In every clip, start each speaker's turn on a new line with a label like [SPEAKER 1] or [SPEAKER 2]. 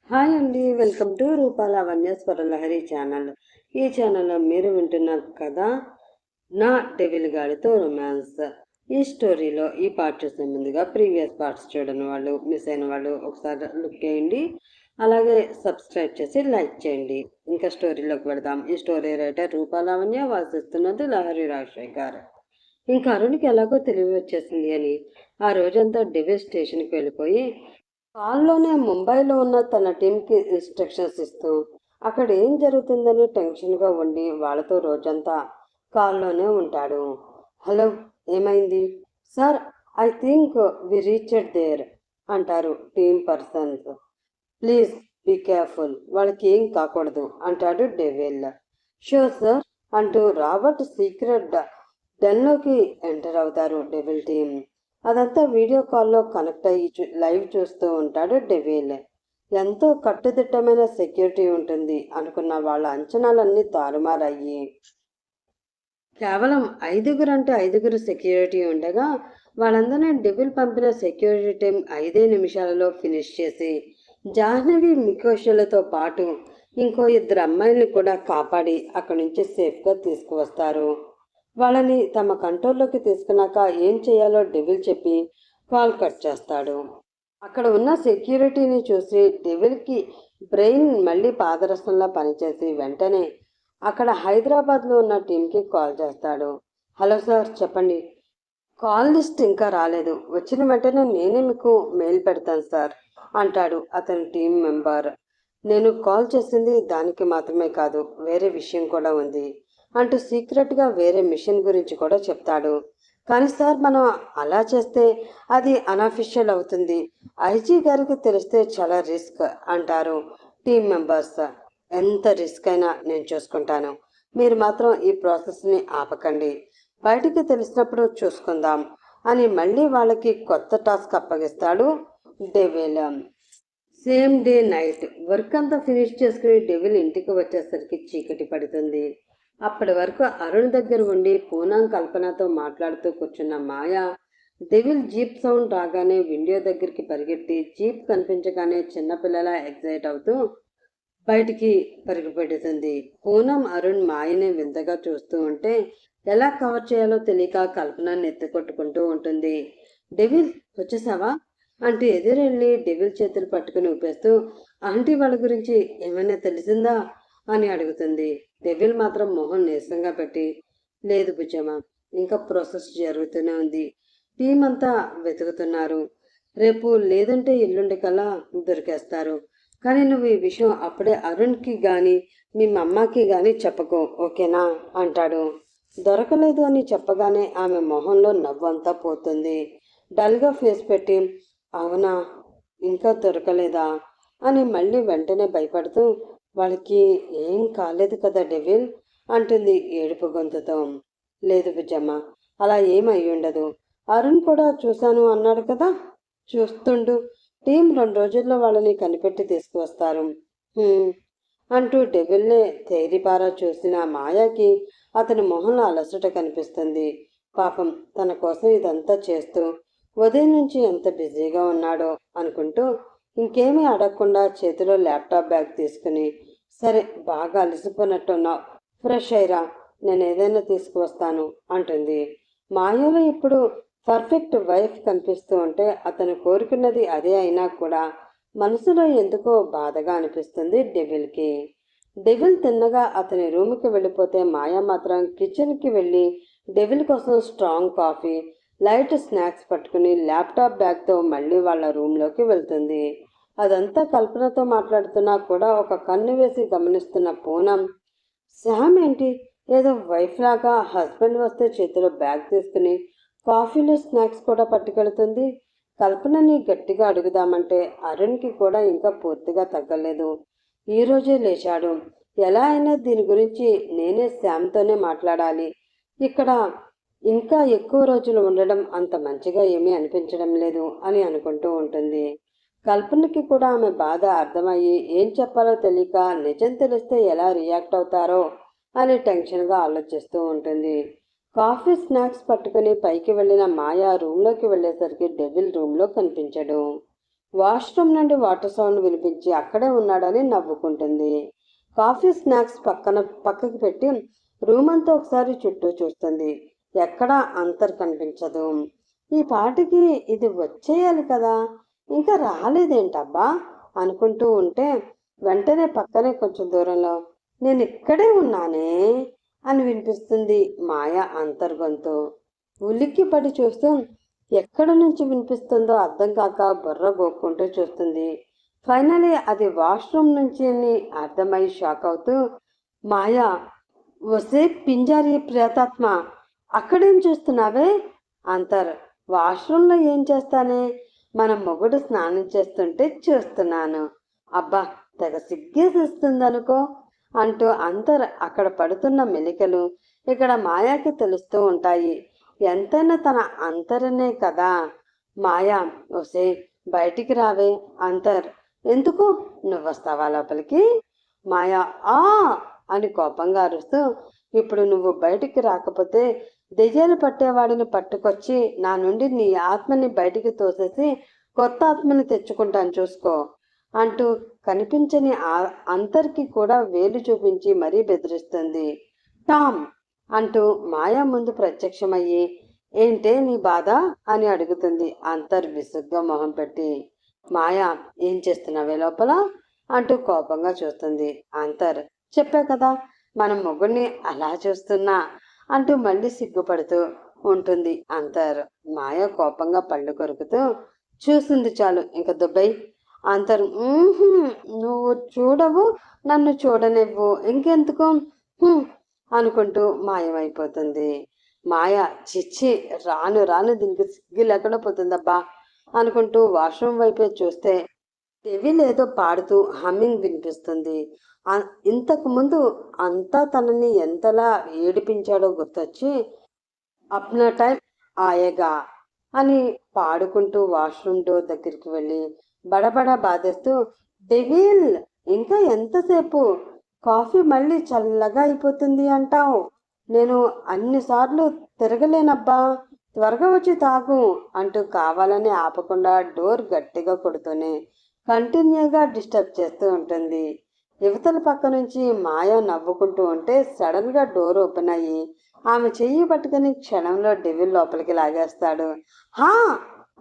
[SPEAKER 1] Hi అండి, welcome to రూపాల Lavanya Swaralahari channel. ఈ ఛానల్లో మీరు వింటున్న కథ నా డెవిల్ గాడితో రొమాన్స్. ఈ స్టోరీలో ఈ పార్ట్ చూసే ముందుగా ప్రీవియస్ పార్ట్స్ చూడని వాళ్ళు, మిస్ అయిన వాళ్ళు ఒకసారి లుక్ చేయండి. అలాగే సబ్స్క్రైబ్ చేసి లైక్ చేయండి. ఇంకా స్టోరీలోకి వెళదాం. ఈ స్టోరీ రైటర్ రూపాల లావణ్య, వాసిస్తున్నది లహరి రాజశేఖర్. ఇంకా అరుణ్కి ఎలాగో తెలివి వచ్చేసింది అని ఆ రోజంతా డెవిల్ స్టేషన్కి వెళ్ళిపోయి కాల్లోనే ముంబైలో ఉన్న తన టీంకి ఇన్స్ట్రక్షన్స్ ఇస్తూ అక్కడ ఏం జరుగుతుందని టెన్షన్గా ఉండి వాళ్ళతో రోజంతా కాల్లోనే ఉంటాడు. హలో, ఏమైంది sir? I think we reached there అంటారు team persons. Please be careful, వాళ్ళకి ఏం కాకూడదు అంటాడు డెవిల్. షూర్ సార్ అంటూ రాబర్ట్ సీక్రెట్ డెన్లోకి ఎంటర్ అవుతారు డెవిల్ టీం. అదంతా వీడియో కాల్లో కనెక్ట్ అయ్యి లైవ్ చూస్తూ ఉంటాడు డెవిల్. ఎంతో కట్టుదిట్టమైన సెక్యూరిటీ ఉంటుంది అనుకున్న వాళ్ళ అంచనాలన్నీ తారుమారయ్యి కేవలం 5 అంటే 5 సెక్యూరిటీ ఉండగా వాళ్ళందరినీ డెవిల్ పంపిన సెక్యూరిటీ టీం 5 నిమిషాలలో ఫినిష్ చేసి జాహ్నవి మికోషలతో పాటు ఇంకో 2 అమ్మాయిల్ని కూడా కాపాడి అక్కడి నుంచి సేఫ్గా తీసుకువస్తారు. వాళ్ళని తమ కంట్రోల్లోకి తీసుకున్నాక ఏం చేయాలో డెవిల్ చెప్పి కాల్ కట్ చేస్తాడు. అక్కడ ఉన్న సెక్యూరిటీని చూసి డెవిల్కి బ్రెయిన్ మళ్ళీ పాదరసంలా పనిచేసి వెంటనే అక్కడ హైదరాబాద్లో ఉన్న టీంకి కాల్ చేస్తాడు. హలో సార్, చెప్పండి. కాల్ లిస్ట్ ఇంకా రాలేదు, వచ్చిన వెంటనే నేనే మీకు మెయిల్ పెడతాను సార్ అంటాడు అతని టీం మెంబర్. నేను కాల్ చేసింది దానికి మాత్రమే కాదు, వేరే విషయం కూడా ఉంది అంటూ సీక్రెట్గా వేరే మిషన్ గురించి కూడా చెప్తాడు. కానీ సార్, మనం అలా చేస్తే అది అన్అఫిషియల్ అవుతుంది, ఐజీ గారికి తెలిస్తే చాలా రిస్క్ అంటారు టీం మెంబర్స్. ఎంత రిస్క్ అయినా నేను చూసుకుంటాను, మీరు మాత్రం ఈ ప్రాసెస్ని ఆపకండి, బయటికి తెలిసినప్పుడు చూసుకుందాం అని మళ్ళీ వాళ్ళకి కొత్త టాస్క్ అప్పగిస్తాడు devil. Same day night work అంతా ఫినిష్ చేసుకుని డెవిల్ ఇంటికి వచ్చేసరికి చీకటి పడుతుంది. అప్పటి వరకు అరుణ్ దగ్గర ఉండి పూనం కల్పనతో మాట్లాడుతూ కూర్చున్న మాయ డెవిల్ జీప్ సౌండ్ రాగానే విండో దగ్గరికి పరిగెట్టి జీప్ కనిపించగానే చిన్నపిల్లలా ఎగ్జైట్ అవుతూ బయటికి పరిగెపెడుతుంది. పూనం అరుణ్ మాయని వింతగా చూస్తూ ఉంటే ఎలా కవర్ చేయాలో తెలియక కల్పనని ఎత్తుకొట్టుకుంటూ ఉంటుంది. డెవిల్, వచ్చేసావా అంటూ ఎదురెళ్ళి డెవిల్ చేతులు పట్టుకుని ఊపేస్తూ ఆంటీ వాళ్ళ గురించి ఏమైనా తెలిసిందా అని అడుగుతుంది. డెవిల్ మాత్రం మొహం నీరసంగా పెట్టి, లేదు బుజ్జమ్మ, ఇంకా ప్రాసెస్ జరుగుతూనే ఉంది, టీం అంతా వెతుకుతున్నారు, రేపు లేదంటే ఎల్లుండి కల్లా దొరికేస్తారు, కానీ నువ్వు ఈ విషయం అప్పుడే అరుణ్కి కానీ మీ అమ్మకి కానీ చెప్పకు, ఓకేనా అంటాడు. దొరకలేదు అని చెప్పగానే ఆమె మొహంలో నవ్వంతా పోతుంది. డల్గా ఫేస్ పెట్టి, అవునా, ఇంకా దొరకలేదా అని మళ్ళీ వెంటనే భయపడుతూ, వాళ్ళకి ఏం కాలేదు కదా డెవిల్ అంటుంది ఏడుపు గొంతుతో. లేదు బుజ్జమ్మ, అలా ఏమై ఉండదు, అరుణ్ కూడా చూశాను అన్నాడు కదా, చూస్తుండు, టీం 2 రోజుల్లో వాళ్ళని కనిపెట్టి తీసుకువస్తారు అంటూ డెవిల్నే తేరిపారా చూసిన మాయాకి అతని మొహంలో అలసట కనిపిస్తుంది. పాపం, తన కోసం ఇదంతా చేస్తూ ఉదయం నుంచి ఎంత బిజీగా ఉన్నాడో అనుకుంటూ ఇంకేమీ అడగకుండా చేతిలో ల్యాప్టాప్ బ్యాగ్ తీసుకుని, సరే బాగా అలసిపోయినట్టున్నావు, ఫ్రెష్ అయ్యిరా, నేను ఏదైనా తీసుకువస్తాను అంటుంది. మాయలో ఇప్పుడు పర్ఫెక్ట్ వైఫ్ కనిపిస్తూ ఉంటే అతను కోరుకున్నది అదే అయినా కూడా మనసులో ఎందుకో బాధగా అనిపిస్తుంది డెవిల్కి. డెవిల్ తిన్నగా అతని రూమ్కి వెళ్ళిపోతే మాయ మాత్రం కిచెన్కి వెళ్ళి డెవిల్ కోసం స్ట్రాంగ్ కాఫీ, లైట్ స్నాక్స్ పట్టుకుని ల్యాప్టాప్ బ్యాగ్తో మళ్ళీ వాళ్ళ రూమ్లోకి వెళ్తుంది. అదంతా కల్పనతో మాట్లాడుతున్నా కూడా ఒక కన్ను వేసి గమనిస్తున్న పూనం, శామ్ ఏంటి ఏదో వైఫ్ లాగా హస్బెండ్ వస్తే చేతిలో బ్యాగ్ తీసుకుని కాఫీలు స్నాక్స్ కూడా పట్టుకెళ్తుంది. కల్పనని గట్టిగా అడుగుదామంటే అరుణ్కి కూడా ఇంకా పూర్తిగా తగ్గలేదు. ఈరోజే లేచాడు, ఎలా అయినా దీని గురించి నేనే శామ్తోనే మాట్లాడాలి, ఇక్కడ ఇంకా ఎక్కువ రోజులు ఉండడం అంత మంచిగా ఏమీ అనిపించడం లేదు అని అనుకుంటూ ఉంటుంది. కల్పనకి కూడా ఆమె బాధ అర్థమయ్యి ఏం చెప్పాలో తెలియక నిజం తెలిస్తే ఎలా రియాక్ట్ అవుతారో అని టెన్షన్గా ఆలోచిస్తూ ఉంటుంది. కాఫీ స్నాక్స్ పట్టుకుని పైకి వెళ్ళిన మాయ రూమ్లోకి వెళ్ళేసరికి డెవిల్ రూమ్లో కనిపించడు. వాష్రూమ్ నుండి వాటర్ సౌండ్ వినిపించి అక్కడే ఉన్నాడని నవ్వుకుంటుంది. కాఫీ స్నాక్స్ పక్కకి పెట్టి రూమ్ అంతా ఒకసారి చుట్టూ చూస్తుంది. ఎక్కడా అంతర్ కనిపించదు. ఈ పాటికి ఇది వచ్చేయాలి కదా, ఇంకా రాలేదేంటబ్బా అనుకుంటూ ఉంటే వెంటనే పక్కనే కొంచెం దూరంలో నేను ఇక్కడే ఉన్నానే అని వినిపిస్తుంది మాయ అంతర్గొంతు. ఉలిక్కి పడి చూస్తూ ఎక్కడి నుంచి వినిపిస్తుందో అర్థం కాక బుర్ర గోక్కుంటూ చూస్తుంది. ఫైనలీ అది వాష్రూమ్ నుంచి అని అర్థమై షాక్ అవుతూ, మాయా, వసే పింజారి ప్రేతాత్మ, అక్కడేం చూస్తున్నావే? అంతర్, వాష్రూమ్లో ఏం చేస్తానే, మన మొగుడు స్నానం చేస్తుంటే చూస్తున్నాను. అబ్బా, తెగ సిగ్గేసేస్తుందనుకో అంటూ అంతర్ అక్కడ పడుతున్న మెలికలు ఇక్కడ మాయాకి తెలుస్తూ ఉంటాయి. ఎంతైనా తన అంతరనే కదా. మాయా, వసే బయటికి రావే. అంతర్, ఎందుకు, నువ్వొస్తావా లోపలికి? మాయా ఆ అని కోపంగా అరుస్తూ, ఇప్పుడు నువ్వు బయటికి రాకపోతే దెయ్యాలు పట్టేవాడిని పట్టుకొచ్చి నా నుండి నీ ఆత్మని బయటికి తోసేసి కొత్త ఆత్మని తెచ్చుకుంటాను చూసుకో అంటూ కనిపించని అంతర్కి కూడా వేలు చూపించి మరీ బెదిరిస్తుంది. టామ్ అంటూ మాయా ముందు ప్రత్యక్షమయ్యి ఏంటే నీ బాధ అని అడుగుతుంది అంతర్ విసుగ్గా మొహం పెట్టి. మాయా, ఏం చేస్తున్నావే లోపల అంటూ కోపంగా చూస్తుంది. అంతర్, చెప్పా కదా మన మొగుడిని అలా చూస్తున్నా అంటూ మళ్ళీ సిగ్గుపడుతూ ఉంటుంది అంతర్. మాయ కోపంగా పళ్ళు కొరుకుతూ చూసింది చాలు, ఇంక దుబ్బై. అంతర్, నువ్వు చూడవు, నన్ను చూడనివ్వు, ఇంకెందుకు అనుకుంటూ మాయమైపోతుంది. మాయ, చిచ్చి, రాను రాను దీనికి సిగ్గు లేకుండా పోతుందబ్బా అనుకుంటూ వాష్రూమ్ వైపే చూస్తే డెవిల్ ఏదో పాడుతూ హమ్మింగ్ వినిపిస్తుంది. ఇంతకు ముందు అంతా తనని ఎంతలా ఏడిపించాడో గుర్తొచ్చి అప్నా టైం ఆయేగా అని పాడుకుంటూ వాష్రూమ్ డోర్ దగ్గరికి వెళ్ళి బడబడ బాధేస్తూ, డెవిల్, ఇంకా ఎంతసేపు? కాఫీ మళ్ళీ చల్లగా అయిపోతుంది అంటావు. నేను అన్నిసార్లు తిరగలేనబ్బా, త్వరగా వచ్చి తాగు అంటూ కావాలని ఆపకుండా డోర్ గట్టిగా కొడుతూనే కంటిన్యూగా డిస్టర్బ్ చేస్తూ ఉంటుంది. యువతల పక్క నుంచి మాయ నవ్వుకుంటూ ఉంటే సడన్గా డోర్ ఓపెన్ అయ్యి ఆమె చెయ్యి పట్టుకుని క్షణంలో డెవిల్ లోపలికి లాగేస్తాడు. హా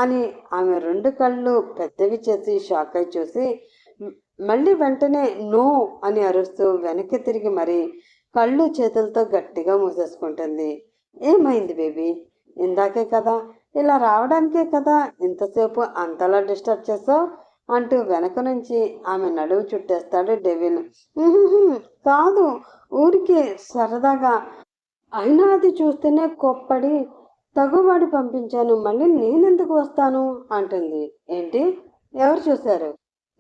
[SPEAKER 1] అని ఆమె రెండు కళ్ళు పెద్దవి చేసి షాక్ అయి చూసి మళ్ళీ వెంటనే నో అని అరుస్తూ వెనక్కి తిరిగి మరి కళ్ళు చేతులతో గట్టిగా మూసేసుకుంటుంది. ఏమైంది బేబీ? ఇందాకే కదా, ఇలా రావడానికే కదా ఇంతసేపు అంతలా డిస్టర్బ్ చేసావు అంటూ వెనక నుంచి ఆమె నడువు చుట్టేస్తాడు డెవిల్. కాదు, ఊరికే సరదాగా, అయినా అది చూస్తేనే కొప్పడి తగువాడి పంపించాను, మళ్ళీ నేనెందుకు వస్తాను అంటుంది. ఏంటి, ఎవరు చూశారు?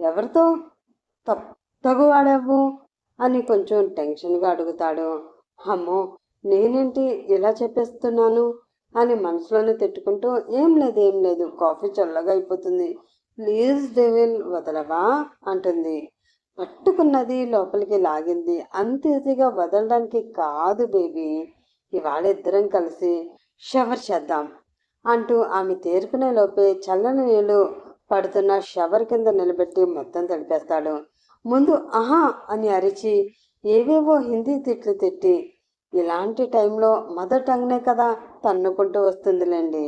[SPEAKER 1] ఎవరితో తగువాడవు అని కొంచెం టెన్షన్గా అడుగుతాడు. అమ్మో, నేనేంటి ఇలా చెప్పేస్తున్నాను అని మనసులోనే తిట్టుకుంటూ ఏం లేదు, కాఫీ చల్లగా అయిపోతుంది, ప్లీజ్ డెవిల్ వదలవా అంటుంది. పట్టుకున్నది లోపలికి లాగింది. అంత ఈజీగా వదలడానికి కాదు బేబీ, ఇవాళ ఇద్దరం కలిసి షవర్ చేద్దాం అంటూ ఆమె తేరుకునే లోపే చల్లని నీళ్లు పడుతున్న షవర్ కింద నిలబెట్టి మొత్తం తడిపేస్తాడు. ముందు ఆహా అని అరిచి ఏవేవో హిందీ తిట్లు తిట్టి, ఇలాంటి టైంలో మదర్ టంగ్నే కదా తన్నుకుంటూ వస్తుందిలేండి,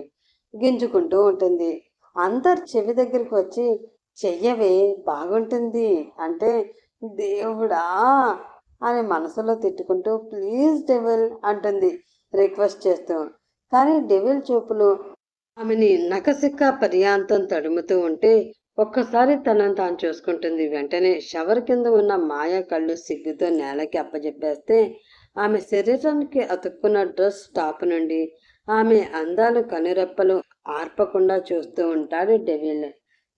[SPEAKER 1] గింజుకుంటూ ఉంటుంది. అందరు చెవి దగ్గరికి వచ్చి చెయ్యవే బాగుంటుంది అంటే దేవుడా అని మనసులో తిట్టుకుంటూ ప్లీజ్ డెవిల్ అంటుంది రిక్వెస్ట్ చేస్తూ. కానీ డెవిల్ చూపులు ఆమెని నకసిక్క పర్యాంతం తడుముతూ ఉంటే ఒక్కసారి తనను తాను చూసుకుంటుంది. వెంటనే షవర్ కింద ఉన్న మాయా కళ్ళు సిగ్గుతో నేలకి అప్పజెప్పేస్తే ఆమె శరీరానికి అతుక్కున్న డ్రెస్ టాప్ నుండి ఆమె అందాలు కనురెప్పలు ఆర్పకుండా చూస్తూ ఉంటాడు డెవిల్.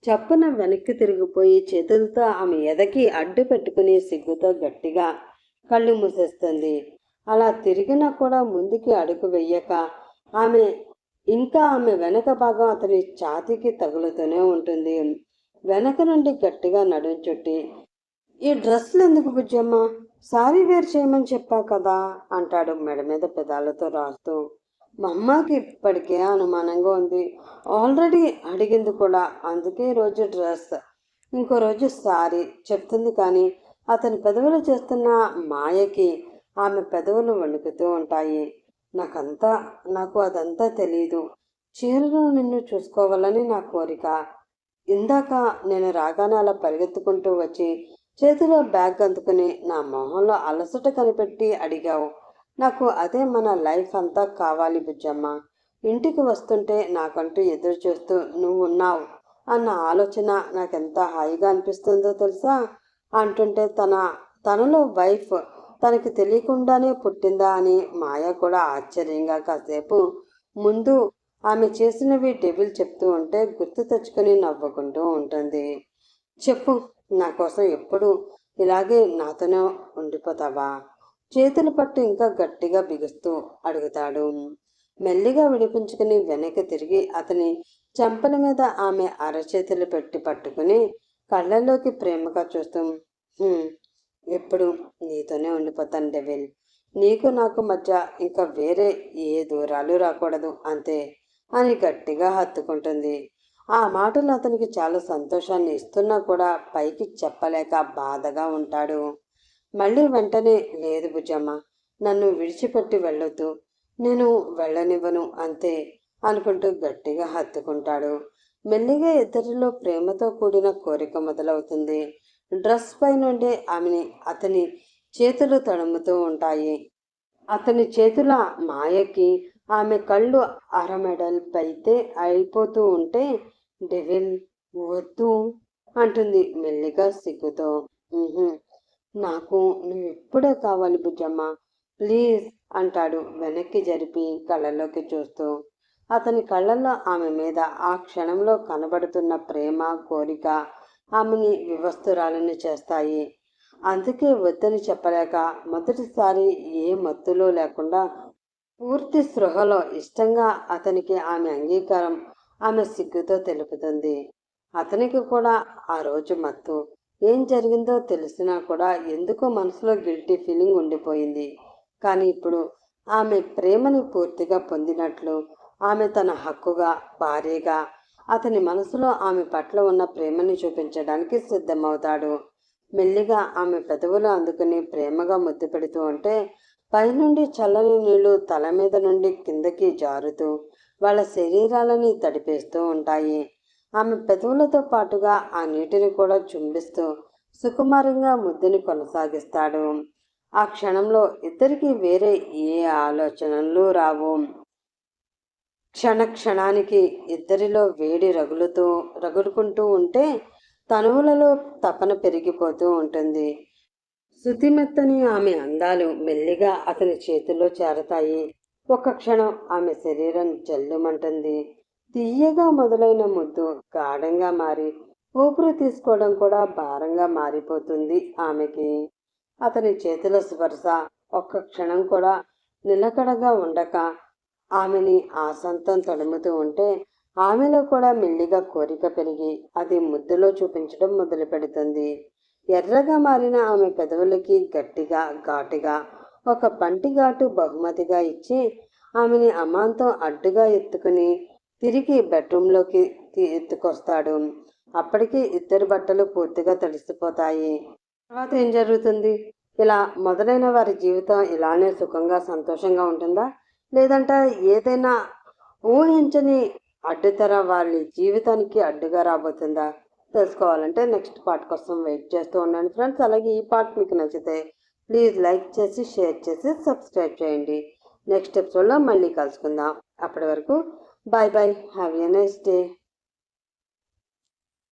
[SPEAKER 1] చప్పున వెనక్కి తిరిగిపోయి చేతులతో ఆమె ఎదకి అడ్డు పెట్టుకుని సిగ్గుతో గట్టిగా కళ్ళు మూసేస్తుంది. అలా తిరిగినా కూడా ముందుకి అడుగు వెయ్యక ఆమె వెనక భాగం అతని ఛాతీకి తగులుతూనే ఉంటుంది. వెనక నుండి గట్టిగా నడుం చుట్టి, ఈ డ్రెస్సులు ఎందుకు బుజ్జమ్మ, సారీ వేర్ చేయమని చెప్పా కదా అంటాడు మెడ మీద పెదాలతో రాస్తూ. మా అమ్మకి ఇప్పటికే అనుమానంగా ఉంది. ఆల్రెడీ అడిగింది కూడా. అందుకే ఈరోజు డ్రెస్, ఇంకో రోజు సారీ చెప్తుంది. కానీ అతని పెదవులు చేస్తున్న మాయకి ఆమె పెదవులు వణుకుతూ ఉంటాయి. నాకు అదంతా తెలీదు. చీరలో నిన్ను చూసుకోవాలని నా కోరిక. ఇందాక నేను రాగానే అలా పరిగెత్తుకుంటూ వచ్చి చేతిలో బ్యాగ్ అందుకుని నా మొహంలో అలసట కనిపెట్టి అడిగావు. నాకు అదే మన లైఫ్ అంతా కావాలి బుజ్జమ్మ. ఇంటికి వస్తుంటే నాకంటూ ఎదురు చూస్తూ నువ్వు ఉన్నావు అన్న ఆలోచన నాకెంత హాయిగా అనిపిస్తుందో తెలుసా అంటుంటే తనలో వైఫ్ తనకి తెలియకుండానే పుట్టిందా అని మాయ కూడా ఆశ్చర్యంగా కాసేపు ముందు ఆమె చేసినవి డెవిల్ చెప్తూ ఉంటే గుర్తు తెచ్చుకొని నవ్వుకుంటూ ఉంటుంది. చెప్పు, నా కోసం ఎప్పుడు ఇలాగే నాతోనే ఉండిపోతావా? చేతులు పట్టు ఇంకా గట్టిగా బిగుస్తూ అడుగుతాడు. మెల్లిగా విడిపించుకుని వెనక్కి తిరిగి అతని చెంపల మీద ఆమె అరచేతులు పెట్టి పట్టుకుని కళ్ళల్లోకి ప్రేమగా చూస్తూ, ఎప్పుడు నీతోనే ఉండిపోతాను డెవిల్. నీకు నాకు మధ్య ఇంకా వేరే ఏ దూరాలు రాకూడదు అంతే అని గట్టిగా హత్తుకుంటుంది. ఆ మాటలు అతనికి చాలా సంతోషాన్ని ఇస్తున్నా కూడా పైకి చెప్పలేక బాధగా ఉంటాడు. మళ్ళీ వెంటనే లేదు బుజ్జమ్మ, నన్ను విడిచిపెట్టి వెళ్ళొద్దు, నేను వెళ్ళనివ్వను అంతే అనుకుంటూ గట్టిగా హత్తుకుంటాడు. మెల్లిగా ఇద్దరిలో ప్రేమతో కూడిన కోరిక మొదలవుతుంది. డ్రెస్ పై నుండి అతని చేతులు తడుముతూ ఉంటాయి. అతని చేతుల మాయకి ఆమె కళ్ళు అరమెడల్పైతే అయిపోతూ ఉంటే డెవిల్ వద్దు అంటుంది మెల్లిగా సిగ్గుతో. నాకు నువ్వు ఇప్పుడే కావాలి బుజ్జమ్మ, ప్లీజ్ అంటాడు వెనక్కి జరిపి కళ్ళలోకి చూస్తూ. అతని కళ్ళల్లో ఆమె మీద ఆ క్షణంలో కనబడుతున్న ప్రేమ కోరిక ఆమెని వివస్తురాలని చేస్తాయి. అందుకే వద్దని చెప్పలేక మొదటిసారి ఏ మత్తులో లేకుండా పూర్తి స్పృహలో ఇష్టంగా అతనికి ఆమె అంగీకారం ఆమె సిగ్గుతో తెలుపుతుంది. అతనికి కూడా ఆ రోజు మత్తు ఏం జరిగిందో తెలిసినా కూడా ఎందుకో మనసులో గిల్టీ ఫీలింగ్ ఉండిపోయింది. కానీ ఇప్పుడు ఆమె ప్రేమని పూర్తిగా పొందినట్లు ఆమె తన హక్కుగా భార్యగా అతని మనసులో ఆమె పట్ల ఉన్న ప్రేమని చూపించడానికి సిద్ధమవుతాడు. మెల్లిగా ఆమె పెదవులు అందుకుని ప్రేమగా ముద్దు పెడుతూ ఉంటే పైనుండి చల్లని నీళ్లు తల మీద నుండి కిందకి జారుతూ వాళ్ళ శరీరాలని తడిపేస్తూ ఉంటాయి. ఆమె పెదవులతో పాటుగా ఆ నీటిని కూడా చుంబిస్తూ సుకుమారంగా ముద్దుని కొనసాగిస్తాడు. ఆ క్షణంలో ఇద్దరికి వేరే ఏ ఆలోచనలు రావు. క్షణానికి ఇద్దరిలో వేడి రగులుకుంటూ ఉంటే తనువులలో తపన పెరిగిపోతూ ఉంటుంది. శుతిమెత్తని ఆమె అందాలు మెల్లిగా అతని చేతుల్లో చేరతాయి. ఒక్క క్షణం ఆమె శరీరం జల్లుమంటుంది. తీయగా మొదలైన ముద్దు గాఢంగా మారి ఊపిరి తీసుకోవడం కూడా భారంగా మారిపోతుంది ఆమెకి. అతని చేతుల స్పర్శ ఒక్క క్షణం కూడా నిలకడగా ఉండక ఆమెని ఆసంతం తడుముతూ ఉంటే ఆమెలో కూడా మెల్లిగా కోరిక పెరిగి అది ముద్దులో చూపించడం మొదలు పెడుతుంది. ఎర్రగా మారిన ఆమె పెదవులకి గట్టిగా ఘాటుగా ఒక పంటిఘాటు బహుమతిగా ఇచ్చి ఆమెని అమాంతం అడ్డుగా ఎత్తుకుని తిరిగి బెడ్రూమ్లోకి ఎత్తుకొస్తాడు. అప్పటికి ఇద్దరి బట్టలు పూర్తిగా తడిసిపోతాయి. తర్వాత ఏం జరుగుతుంది? ఇలా మొదలైన వారి జీవితం ఇలానే సుఖంగా సంతోషంగా ఉంటుందా, లేదంటే ఏదైనా ఊహించని అడ్డుతెర వాళ్ళ జీవితానికి అడ్డుగా రాబోతుందా? తెలుసుకోవాలంటే నెక్స్ట్ పార్ట్ కోసం వెయిట్ చేస్తూ ఉండండి ఫ్రెండ్స్. అలాగే ఈ పార్ట్ మీకు నచ్చితే ప్లీజ్ లైక్ చేసి షేర్ చేసి సబ్స్క్రైబ్ చేయండి. నెక్స్ట్ ఎపిసోడ్లో మళ్ళీ కలుసుకుందాం. అప్పటి వరకు bye bye, have a nice day.